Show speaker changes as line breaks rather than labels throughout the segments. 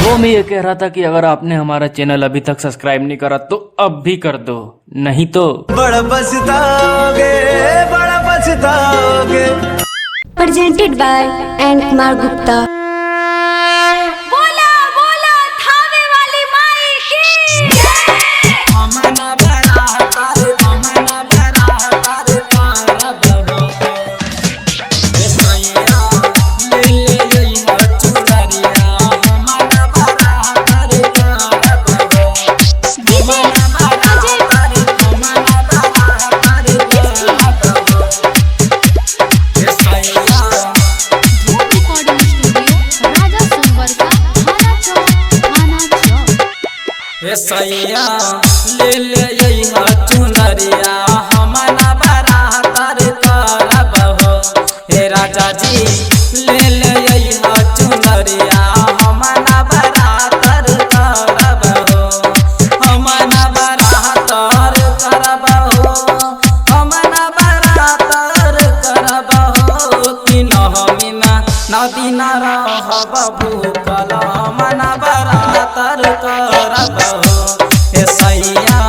वो मैं ये कह रहा था कि अगर आपने हमारा चैनल अभी तक सब्सक्राइब नहीं करा तो अब भी कर दो, नहीं तो
बड़ा पछताओगे, बड़ा पछताओगे।
Presented by N. Kumar Gupta.
बोला बोला थावे वाली माई की
अमना बरा तारे, अमना बरा तारे तारा बरो। ये सैया ले ले यही चुनरिया, अमना बरा तारे तारा बरो। अमना बरा तारे, अमना बरा तारे तारा बरो। ये सैया
रिकॉर्डिंग स्टूडियो राजा संवर्गा थाना चौक
हे सैया ले ले यही चुनरिया, हमना बरा तर करब हो। हे राजा जी ले ले यही चुनरिया, हमना बरा तर करब हो। हमना बरा तर करब हो, हमना बरा तर करब हो। कि नहमीना नदीन रहब भूखल, हमना बरा तर करब हो। हे सैया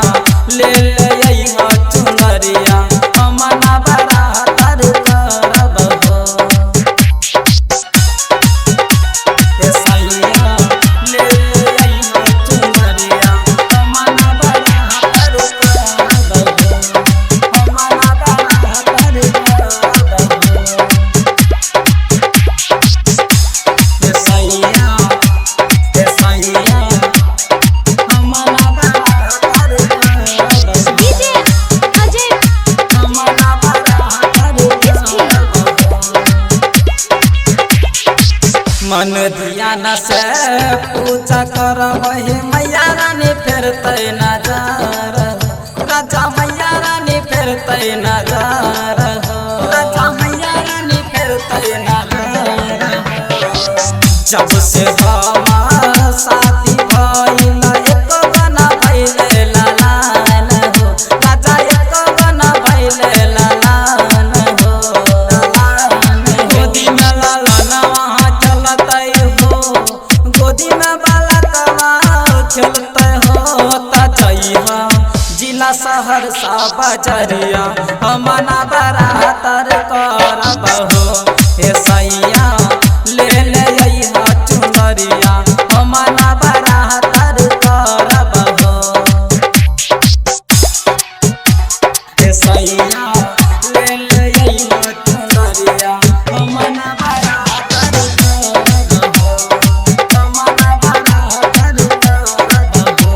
ले ले यही चुनरिया, हमना बरा तर करब हो। हे सैया ले ले यही चुनरिया, हमना बरा तर करब हो। हमना बरा तर करब हो। हे सैया, हे सैया हमना बरा तर करब हो।
डीजे अजय
हमना बरा तर करब हो। मन ध्यान से पूजा करबहि, मैया रानी फेरतै नजर। राजा मैया रानी फेरतै नजर हो। राजा मैया रानी फेरतै नजर हो। जब से हमार शादी भइल, एक गना भइले ललान हो। राजा एक गना भइले ललान हो। गोदी में ललनवा चलतै हो, गोदी में बालकवा खेलतै हो। त जइहा जिला सहरसा बजरिया, हमना बरा तर करब हो। हे सैया ले ले यही चुनरिया, हमना बरा तर करब हो। हे सैया ले ले यही चुनरिया, हमना बरा तर करब हो। हमना बरा तर करब हो।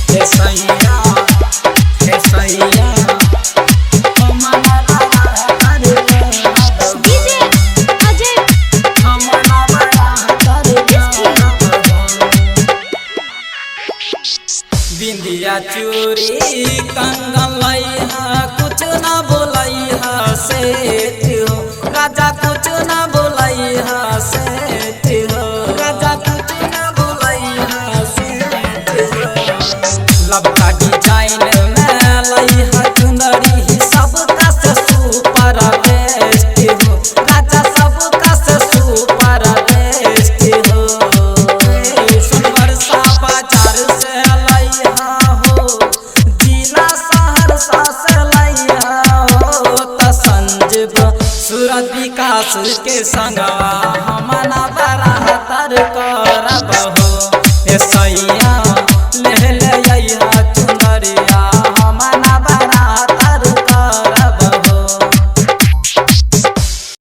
हे सैया, हे सैया हमना बरा तर करब हो।
डीजे अजय
हमना बरा तर करब हो। बिंदिया चूड़ी कंगन लइहा, कुछ न बोलइहा सेठ हो। राजा कुछ न बोलइहा सेठ हो। राजा कुछ न बोलइहा सेठ हो। लबका डिजाइन में लइहा चुनरी, सबका से सुपर बेस्ट हो। राजा सबका से सुपर बेस्ट हो। सुनबरसा बाजार से लइहा हो, जिला सहरसा से लइहा हो। त संजीव सूरज विकास के संग